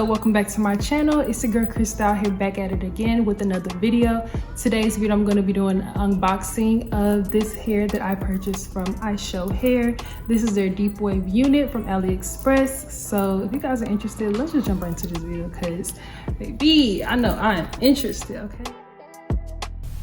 up? Welcome back to my channel. It's the girl CRYSTYLE here, back at it again with another video. Today's video I'm going to be doing an unboxing of this hair that I purchased from Ishow Hair. This is their deep wave unit from Aliexpress. So if you guys are interested, let's just jump right into this video because baby, I know I'm interested. Okay,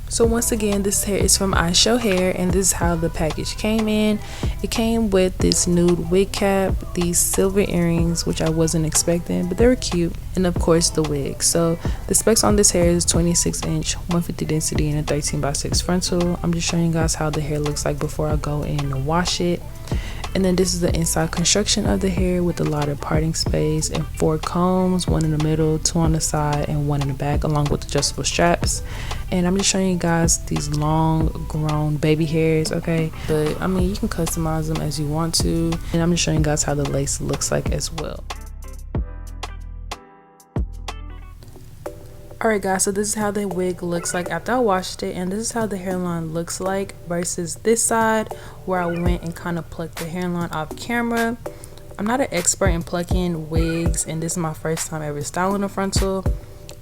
so once again, this hair is from Ishow Hair, and this is how the package came in. It came with this nude wig cap, these silver earrings, which I wasn't expecting, but they were cute, and of course the wig. So the specs on this hair is 26-inch, 150 density, and a 13x6 frontal. I'm just showing you guys how the hair looks like before I go in and wash it. And then this is the inside construction of the hair with a lot of parting space and 4 combs, 1 in the middle, 2 on the side, and 1 in the back, along with adjustable straps. And I'm just showing you guys these long grown baby hairs, okay? But I mean, you can customize them as you want to. And I'm just showing you guys how the lace looks like as well. Alright guys, so this is how the wig looks like after I washed it, and this is how the hairline looks like versus this side where I went and kind of plucked the hairline off camera. I'm not an expert in plucking wigs, and this is my first time ever styling a frontal,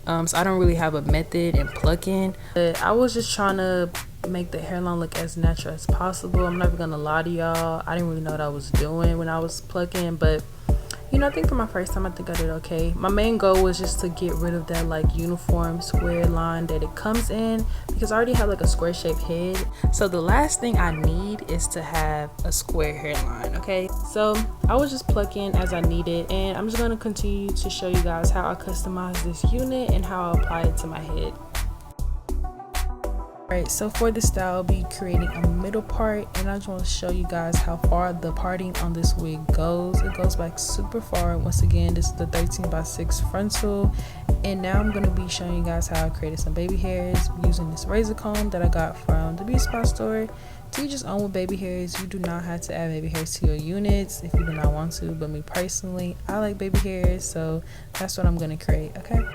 so I don't really have a method in plucking, but I was just trying to make the hairline look as natural as possible. I'm never gonna lie to y'all, I didn't really know what I was doing when I was plucking, but you know, I think for my first time, I think I did okay. My main goal was just to get rid of that like uniform square line that it comes in, because I already have like a square shaped head. So the last thing I need is to have a square hairline, okay? So I was just plucking as I needed, and I'm just gonna continue to show you guys how I customize this unit and how I apply it to my head. Alright, so for this style, I'll be creating a middle part, and I just want to show you guys how far the parting on this wig goes. It goes back super far. Once again, this is the 13x6 frontal, and now I'm going to be showing you guys how I created some baby hairs using this razor comb that I got from the beauty spot store. To each his own with baby hairs. You do not have to add baby hairs to your units if you do not want to, but me personally, I like baby hairs, so that's what I'm going to create, okay?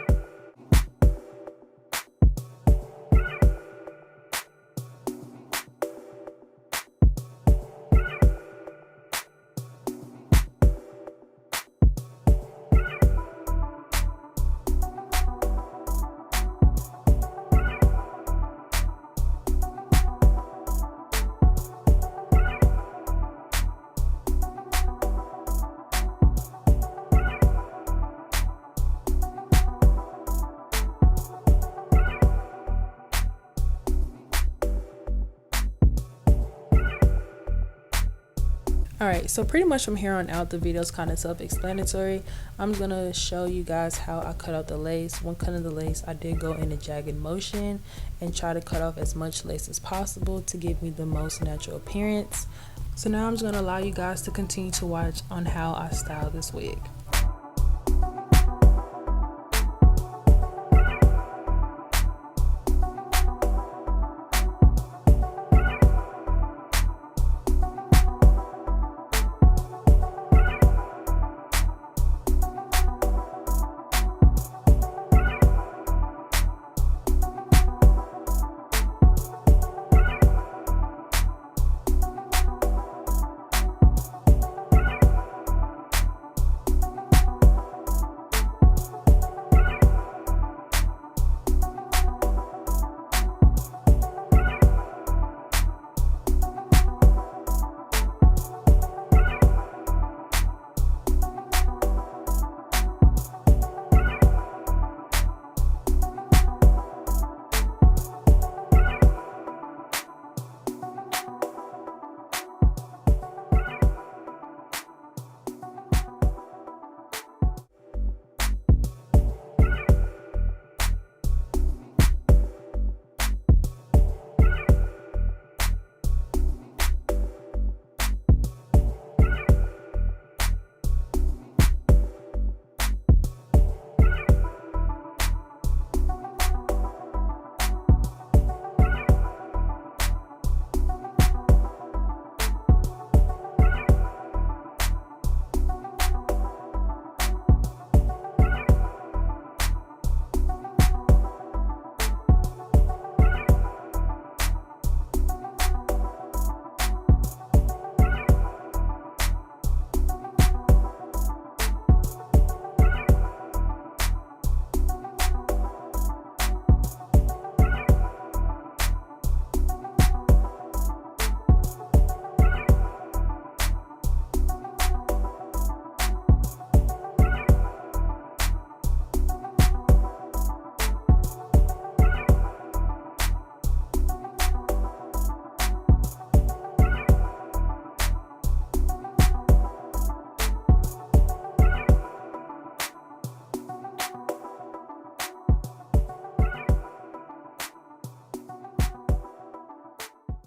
Alright, so pretty much from here on out, the video is kind of self-explanatory. I'm going to show you guys how I cut out the lace. When cutting the lace, I did go in a jagged motion and try to cut off as much lace as possible to give me the most natural appearance. So now I'm just going to allow you guys to continue to watch on how I style this wig.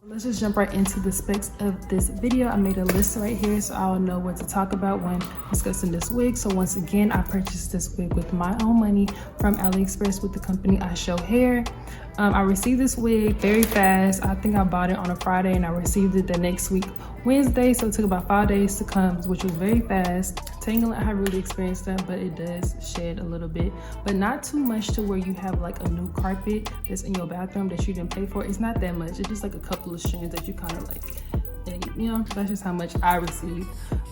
Let's just jump right into the specs of this video. I made a list right here so I'll know what to talk about when discussing this wig. So once again, I purchased this wig with my own money from Aliexpress with the company Ishow Hair. I received this wig very fast. I think I bought it on a Friday and I received it the next week, Wednesday. So it took about 5 days to come, which was very fast. Tangling, I haven't really experienced that, but it does shed a little bit, but not too much to where you have like a new carpet that's in your bathroom that you didn't pay for. It's not that much. It's just like a couple of strands that you kind of like, and, you know, that's just how much I received.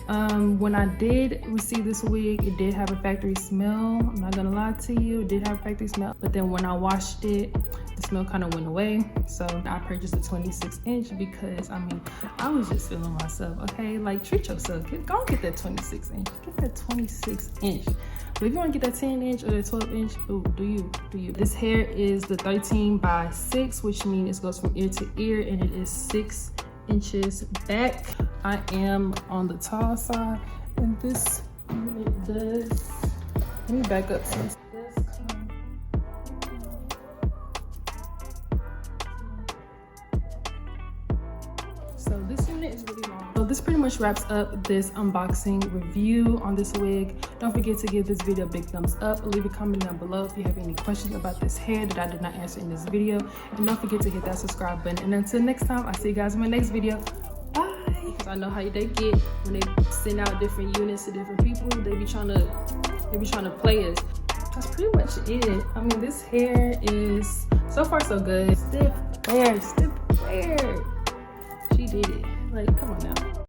When I did receive this wig, it did have a factory smell. I'm not gonna lie to you, it did have a factory smell, but then when I washed it, the smell kind of went away. So I purchased a 26" because I mean, I was just feeling myself, okay? Like, treat yourself. Go get that 26". Get that 26". But if you want to get that 10" or that 12", ooh, do you. This hair is the 13x6, which means it goes from ear to ear, and it is 6 inches back. I am on the tall side, and this unit does, let me back up since this come. So this unit is really long. So this pretty much wraps up this unboxing review on this wig. Don't forget to give this video a big thumbs up. Leave a comment down below if you have any questions about this hair that I did not answer in this video. And don't forget to hit that subscribe button. And until next time, I'll see you guys in my next video. Bye. Because I know how they get when they send out different units to different people. They be trying to play us. That's pretty much it. I mean, this hair is so far so good. Stiff hair. She did it. Like, come on now.